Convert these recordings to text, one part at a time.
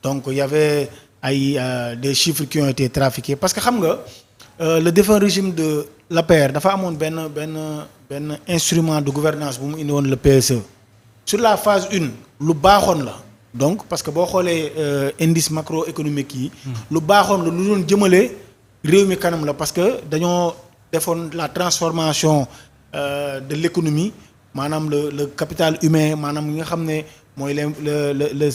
donc il y avait des chiffres qui ont été trafiqués parce que xam nga le défunt régime de l'APR dafa amoon benn instrument de gouvernance bu mu indi woon le PSE sur la phase 1 lu baaxoon la donc parce que boo xoolee indice macroéconomique yi lu baaxoon la lu doon jëmale réew mi kanam la parce que dañoo defoon la transformation de l'économie maanaam le capital humain maanaam nga xam ne mooy le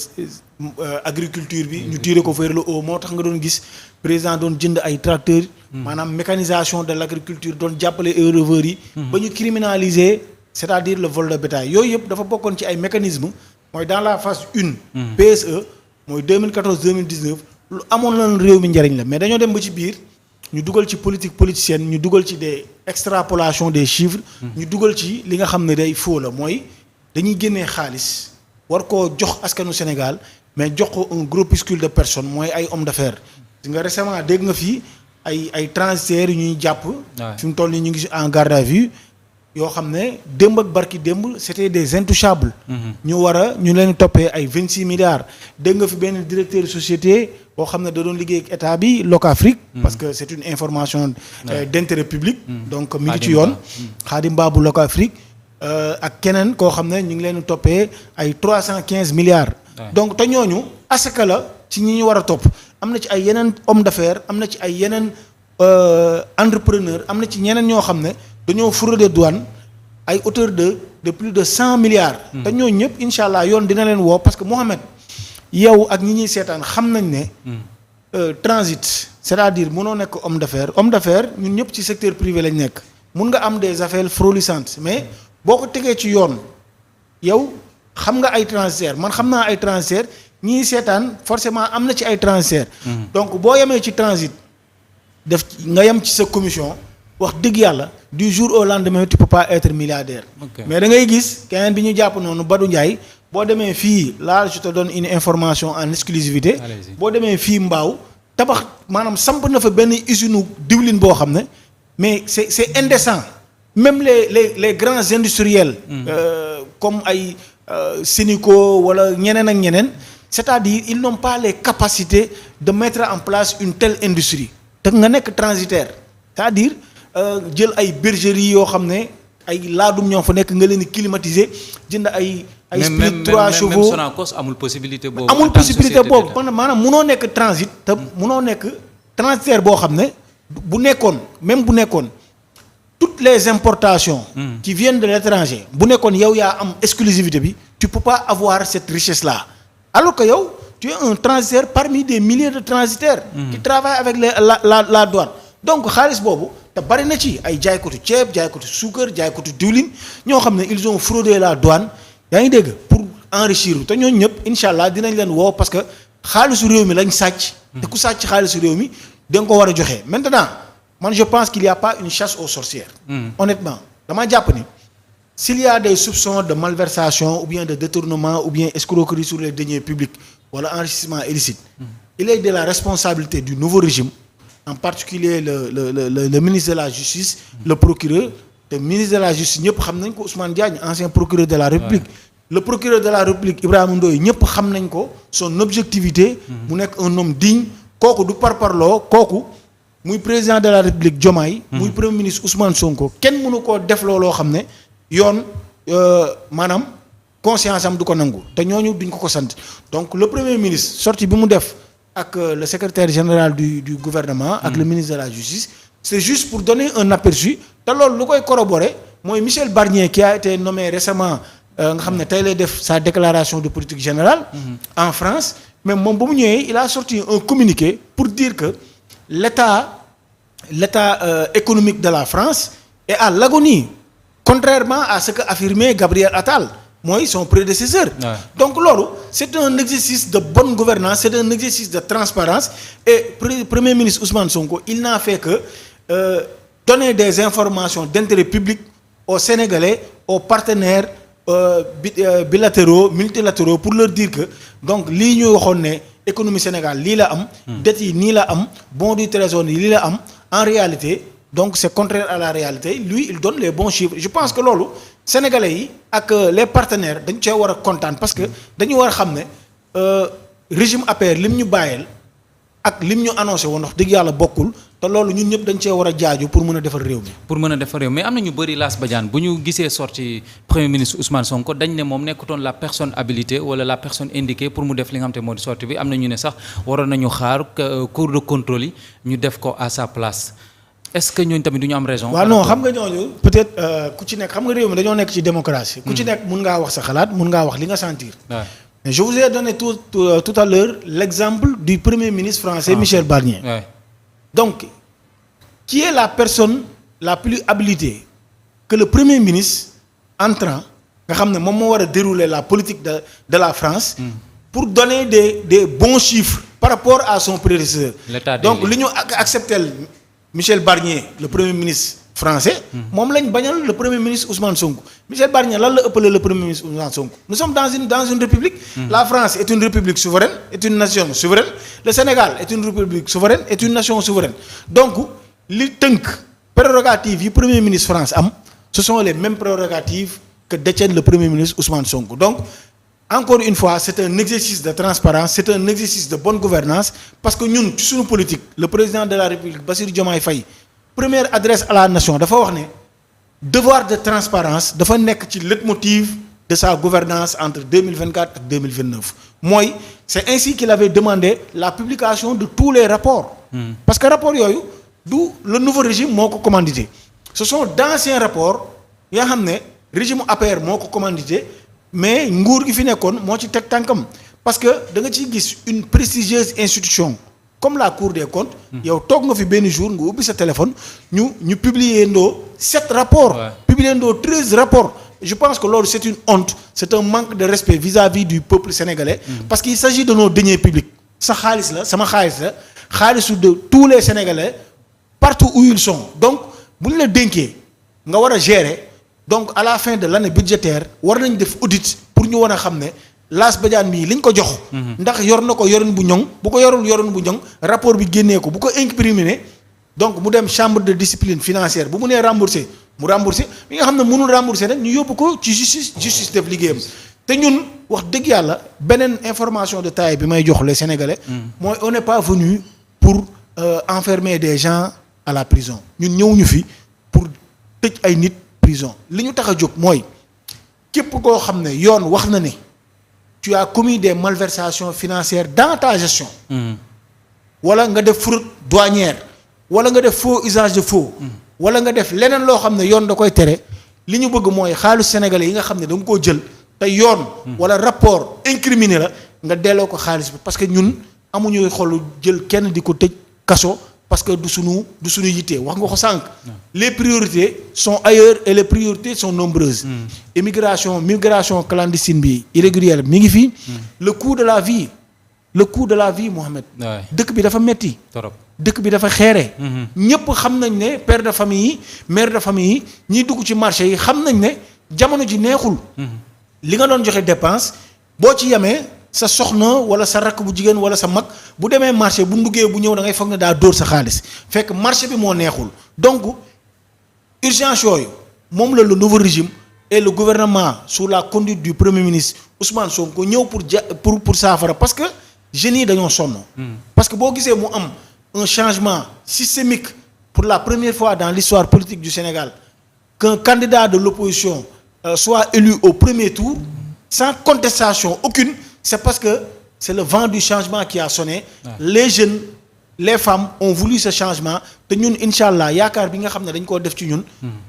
agriculture bi ñu tirer ko vers le haut moo tax nga doon gis président doon jënd ay tracteurs maanaam mécanisation de l'agriculture doon jàppale éleveurs yi ba ñu criminaliser c'est-à-dire le vol de bétail yooyu yëpp dafa bokkoon ci ay mécanismes mooy dans la phase 1 PSE mooy 2014 2019 lu amoon lan réew mi njariñ la mais dañoo dem ba ci biir ñu dugal ci politique politicienne ñu dugal ci des extrapolations des chiffres ñu dugal ci li nga xam ne day faux la mooy dañuy génnee xaalis war koo jox askanu Sénégal mais jox ko un groupuscule de personnes mooy ay hommes d'affaires nga récemment dégg nga fii ay transitaires yu ñuy jàpp fi mu toll nii ñu ngi en garde à vue yoo xam ne démb ak barki démb c'était des intouchables ñu leen toppee ay 26 milliards dégg nga fi benn directeur société boo xam ne da doon liggéey ak état bi Locafrique parce que c'est une information d'intérêt public donc mi ngi ci yoon Khadim Babou Locafrique ak keneen koo xam ne ñu ngi leen toppee ay 315 milliards donc te ñooñu asaka la ci ñi ñu war a topp am na ci ay yeneen homme d'affaires am na ci ay yeneen entrepreneur am na ci ñeneen ñoo xam ne dañoo frauder douane ay hauteur de plus de 100 milliards te ñooñu ñëpp incha allah yoon dina leen woo parce que Mohamed yow ak ñi ñuy seetaan xam nañ ne transit c'est-à-dire mënoo nekk homme d'affaires ñun ñëpp ci secteur privé lañ nekk mun nga am des affaires florissantes mais boo ko tegee ci yoon yow xam nga ay transitaires man xam naa ay transitaires ñii seetaan forcément am na ci ay transitaires donc boo yemee ci transit def nga yem ci sa commission wax dëgg yàlla du jour au lendemain tu peux pas être milliardaire mais da ngay gis keneen bi ñu jàpp noonu Badou Ndiaye boo demee fii là je te donne une information en exclusivité boo demee fii Mbao tabax maanaam samp na fa benn usine diwlin boo xam ne mais c'est indécent même les grands industriels comme ay Sénico wala ñeneen ak ñeneen c'est-à-dire ils n'ont pas les capacités de mettre en place une telle industrie te nga nekk transitaire c'est-à-dire jël ay bergeries yoo xam ne ay laadum ñoo fa nekk nga leen di climatiser jënd ay split 3 chevaux même Sonacos amul possibilité boobu maanaam munoo nekk transit te munoo nekk transitaire boo xam ne bu nekkoon toutes les importations qui viennent de l'étranger bu nekkoon yow yaa am exclusivité bi tu peux pas avoir cette richesse là alors que yow tu es un transitaire parmi des milliers de transitaires qui travaillent avec la douane donc xaalis boobu te bari na ci ay jaaykatu ceeb jaaykatu suukar jaaykatu diwlin ñoo xam ne ils ont fraudé la douane yaa ngi dégg pour enrichir te ñooñu ñëpp incha allah dinañ leen woo parce que xaalisu réew mi lañ sàcc te ku sàcc xaalisu réew mi da nga ko war a joxe maintenant man je pense qu'il y a pas une chasse aux sorcières honnêtement dama jàpp ni s'il y a des soupçons de malversation ou bien de détournement ou bien escroquerie sur les deniers publics wala enrichissement illicite il est de la responsabilité du nouveau régime en particulier le ministre de la justice le procureur te ministre de la justice ñëpp xam nañ ko Ousmane Diagne ancien procureur de la République le procureur de la République Ibrahima Ndoye ñëpp xam nañ ko son objectivité mu nekk un homme digne kooku du parparloo kooku muy président de la République Diomaye muy premier ministre Ousmane Sonko kenn mënu koo def looloo xam ne yoon maanaam conscience am du ko nangu te ñooñu duñ ko sant donc le premier ministre sortie bi mu def ak le secrétaire général du gouvernement ak le ministre de la justice c'est juste pour donner un aperçu te loolu lu koy corroborer mooy Michel Barnier qui a été nommé récemment nga xam ne tey lay def sa déclaration de politique générale en France mais moom ba mu ñëwee il a sorti un communiqué pour dire que l'état économique de la France est à l'agonie contrairement à ce que affirmait Gabriel Attal mooy son prédécesseur donc loolu c'est un exercice de bonne gouvernance c'est un exercice de transparence et premier ministre Ousmane Sonko il n'a fait que donner des informations d'intérêt public aux Sénégalais aux partenaires bilatéraux multilatéraux pour leur dire que donc lii ñuy waxoon ne économie Sénégal lii la am dettes yi nii la am bon du trésor yi lii la am en réalité donc c'est contraire à la réalité lui il donne les bons chiffres je pense que loolu sénégalais yi ak les partenaires dañ cee war a kontaan parce que dañu war a xam ne régime APR lim ñu bàyyeel ak lim ñu annoncé woon wax dëgg yàlla bokkul te loolu ñun ñëpp dañ cee war a jaaju pour mën a defar réew mi. pour mën a defar réew mais am na ñu bëri Lass Badiane bu ñu gisee sorti premier ministre Ousmane Sonko dañ ne moom nekkutoon la personne habilitée wala la personne indiquée pour mu def li nga xam te moo di sorti bi am na ñu ne sax waroon nañu xaar cour de contrôle yi ñu def ko à sa place est-ce que ñooñu tamit du ñu am raison. waaw non xam nga ñooñu peut-être ku ci nekk xam nga réew mi dañoo nekk ci démocratie. ku ci nekk mun ngaa wax sa xalaat mun ngaa wax li nga sentir. Mais je vous ai donné tout à l'heure l'exemple du Premier ministre français Michel Barnier. Donc, qui est la personne la plus habilitée que le Premier ministre entrant, nga xam ne moom moo war a dérouler la politique de la France pour donner des bons chiffres par rapport à son prédécesseur. Donc, li ñu accepté Michel Barnier, le Premier ministre français, moom lañ bañal le Premier ministre Ousmane Sonko. Michel Barnier lan la ëppale le Premier ministre Ousmane Sonko. Nous sommes dans une république. La France est une république souveraine, est une nation souveraine. Le Sénégal est une république souveraine, est une nation souveraine. Donc li tënk prérogatives yi Premier ministre France am, ce sont les mêmes prérogatives que détient le Premier ministre Ousmane Sonko. Donc encore une fois, c'est un exercice de transparence, c'est un exercice de bonne gouvernance parce que ñun ci suñu politique, le président de la République Bassirou Diomaye Faye, première adresse à la nation dafa wax ne devoir de transparence dafa nekk ci leitmotiv de sa gouvernance entre 2024 ak 2029 mooy c'est ainsi qu'il avait demandé la publication de tous les rapports parce que rapport yooyu du le nouveau régime moo ko commandité ce sont d'anciens rapports yoo xam ne régime APR moo ko commandité mais nguur gi fi nekkoon moo ci teg tànkam parce que da nga ciy gis une prestigieuse institution comme la Cour des comptes yow toog nga fi benn jour nga ubbi sa téléphone ñu publier ndoo 7 rapports publier ndoo 13 rapports je pense que loolu c'est une honte c'est un manque de respect vis-à-vis du peuple sénégalais parce qu'il s'agit de nos deniers publics sa xaalis la sama xaalis la xaalisu de tous les Sénégalais partout où ils sont donc bu ñu la dénkee nga war a gérer donc à la fin de l'année budgétaire war nañ def audit pour ñu war a xam ne Lass Badiane mii liñ ko jox. ndax yor na ko yorin bu ñoŋ bu ko yorul yorin bu ñoŋ rapport bi génnee ko bu ko incriminer donc mu dem chambre de discipline financière bu mu nee rembourser mu rembourser mi nga xam ne mënul rembourser nag ñu yóbbu ko ci justice def liggéeyam te ñun wax dëgg yàlla beneen information de taille bi may jox les Sénégalais. mooy on n'est pas venu pour enfermer des gens à la prison ñun ñëwuñu fi pour tëj ay nit prison li ñu tax a jóg mooy képp koo xam ne yoon wax na ne. Tu as commis des malversations financières dans ta gestion. wala nga def fraude douanière wala nga def faux usage de faux. wala nga def leneen loo xam ne yoon da koy tere li ñu bëgg mooy xaalis sénégalais yi nga xam ne da nga koo jël te yoon. wala rapport incriminé la nga delloo ko xaalis bi parce que ñun amuñu xolu jël kenn di ko tëj kaso parce que du sunu yittee wax nga ko sànq. les priorités sont ailleurs et les priorités sont nombreuses. migration clandestine bi irrégulière mi ngi fii. le coût de la vie Mohamed. dëkk bi dafa metti dëkk bi dafa xeere. ñëpp xam nañ ne père de famille yi mère de famille yi ñiy dugg ci marché yi xam nañ ne jamono ji neexul. li nga doon joxe dépense boo ci yemee. sa soxna wala sa rakk bu jigéen wala sa mag bu demee marché bu nduggee bu ñëw da ngay foog ne daa dóor sa xaalis fekk marché bi moo neexul donc urgence yooyu moom la le nouveau régime et le gouvernement sous la conduite du premier ministre Ousmane Sonko ñëw pour saafara parce que jeunes yi dañoo sonn. parce que boo gisee mu am un changement systémique pour la première fois dans l'histoire politique du Sénégal qu'un candidat de l'opposition soit élu au premier tour sans contestation aucune. C'est parce que c'est le vent du changement qui a sonné. Les jeunes les femmes ont voulu ce changement te ñun incha allah yaakaar bi nga xam ne dañ koo def ci ñun.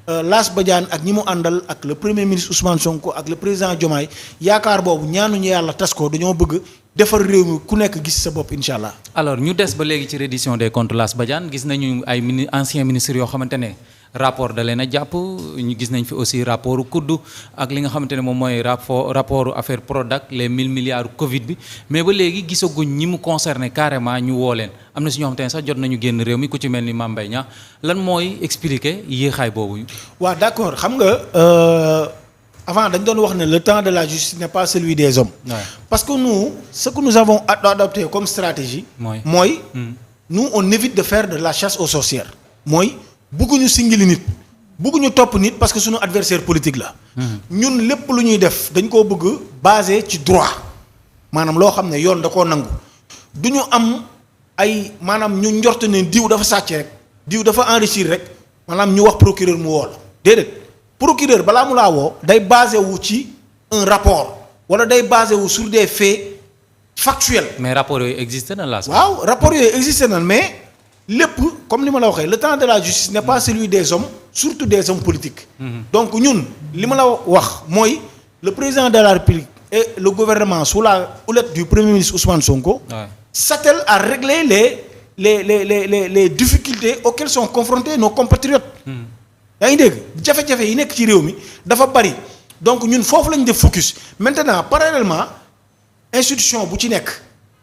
Lass Badiane ak ñi mu àndal ak le premier ministre Ousmane Sonko ak le président Diomaye yaakaar boobu ñaanuñu yàlla tas ko dañoo bëgg defar réew mi ku nekk gis sa bopp incha allah. alors ñu des ba léegi ci reddition des comptes Lass Badiane gis nañu ay anciens ministres yoo xamante ne. rapport da leen a jàpp ñu gis nañ fi aussi rapport kuddu ak li nga xamante ne moom mooy rapport affaire Prodac les 1000 milliards Covid bi mais ba léegi gisaguñ ñi mu concerné carrément ñu woo leen am na si ñoo xamante ne sax jot nañu génn réew mi ku ci mel ni Mame Mbaye Niang lan mooy expliquer yéexaay boobu. waaw d'accord xam nga avant dañ doon wax ne le temps de la justice n'est pas celui des hommes. parce que nous ce que nous avons adopté comme stratégie. mooy nous on évite de faire de la chasse aux sorcières mooy. bugguñu singili nit bugguñu topp nit parce que suñu adversaire politique la. ñun lépp lu ñuy def dañ koo bëgg basé ci droit maanaam loo xam ne yoon da koo nangu du ñu am ay maanaam ñu njort ne diw dafa sàcc rek diw dafa enrichir rek maanaam ñu wax procureur mu woo la déedéet procureur balaa mu laa woo day basé wu ci un rapport wala day basé wu sur des faits factuels. mais rapport yooyu existé na la. waaw rapport yooyu existé na mais lépp comme li ma la waxee le temps de la justice n'est pas celui des hommes surtout des hommes politiques. donc ñun li ma la wax mooy le président de la République et le gouvernement sous la houlette du premier ministre Ousmane Sonko. Ouais. s'attelle à régler les difficultés auxquelles sont confrontés nos compatriotes. yaa ngi dégg jafe-jafe yi nekk ci réew mi dafa bari donc ñun foofu lañu def focus maintenant parallèlement institution bu ci nekk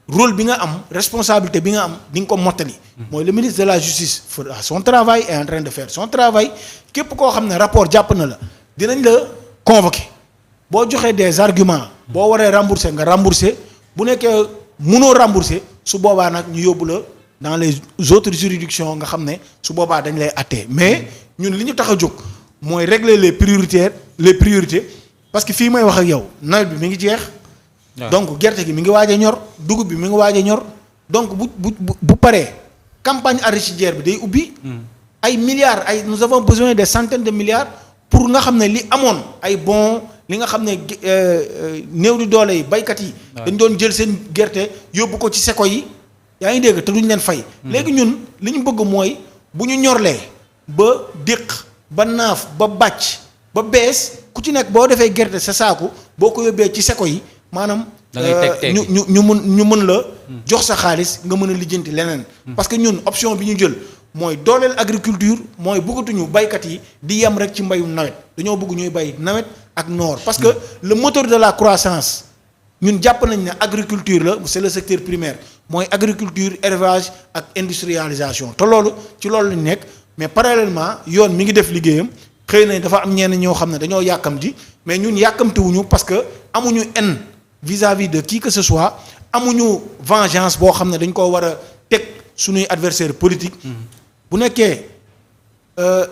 rôle bi nga am responsabilité bi nga am di nga ko mottali. mooy le ministre de la justice fera son travail est en train de faire son travail képp koo xam ne rapport jàpp na la dinañ la convoquer boo joxee des arguments. boo waree rembourser nga rembourser bu nekkee mënoo rembourser su boobaa nag ñu yóbbu la dans les autres juridictions nga xam ne su boobaa dañ lay attee mais ñun li ñu tax a jóg mooy régler les priorités parce que fii may wax ak yow nawet bi mi ngi jeex. donc gerte gi mi ngi waaj a ñor dugub bi mi ngi waaj a ñor donc bu paree campagne arachidière bi day ubbi. ay milliards nous avons besoin des centaines de milliards pour nga xam ne li amoon ay bons li nga xam ne néew di doole yi baykat yi. dañ doon jël seen gerte yóbbu ko ci seko yi. yaa ngi dégg te duñ leen fay. léegi ñun li ñu bëgg mooy bu ñu ñorlee ba déq ba naaf ba bàcc ba bees ku ci nekk boo defee gerte sa saaku boo ko yóbbee ci seko yi maanaam. ñu mën la jox sa xaalis nga mën a lijjanti leneen. parce que ñun option bi ñu jël mooy dooleel agriculture mooy bëggatuñu baykat yi di yem rek ci mbayum nawet dañoo bëgg ñuy bay nawet ak noor. parce que le moteur de la croissance ñun jàpp nañ ne agriculture la c'est le secteur primaire. mooy agriculture élevage ak industrialisation te loolu ci loolu lañ nekk mais parallèlement yoon mi ngi def liggéeyam xëy na dafa am ñenn ñoo xam ne dañoo yàkkamti mais ñun yàkkamtiwuñu parce que amuñu haine vis-à-vis de qui que ce soit amuñu vengeance boo xam ne dañ koo war a teg suñuy adversaire politique. bu nekkee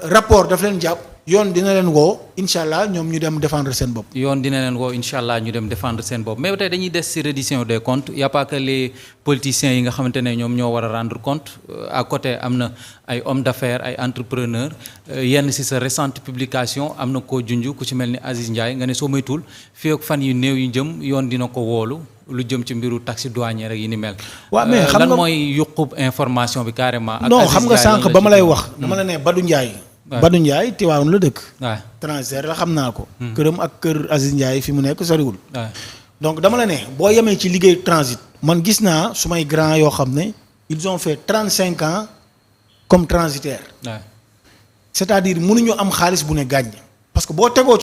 rapport daf leen jàpp yoon dina leen woo incha allah ñoom ñu dem défendre seen bopp. yoon dina leen woo incha allah ñu dem défendre seen bopp mais tey dañuy des ci reddition des comptes y a pas que les politiciens yi nga xamante ne ñoom ñoo war a rendre compte à côté am na ay hommes d'affaires ay entrepreneurs yenn ci sa récente publication am na koo junj ku ci mel ni Aziz Ndiaye nga ne soo moytuwul fii ak fan yu néew yu jëm yoon dina ko woolu lu jëm ci mbiru taxe douanière yi ni mel. waaw mais xam nga lan mooy yuqub information bi carrément. ak non xam nga sànq ba ma lay wax. dama la ne Badou Ndiaye. Badou Ndiaye Tivaouane la dëkk. waaw transfert la xam naa ko. këram ak kër Aziz Ndiaye fi mu nekk soriwul. donc dama la ne boo yemee ci liggéey transit. man gis naa sumay grand yoo xam ne ils ont fait 35 ans comme transitaire. c'est-à-dire mënuñu am xaalis bu ne gàññ parce que boo tegoo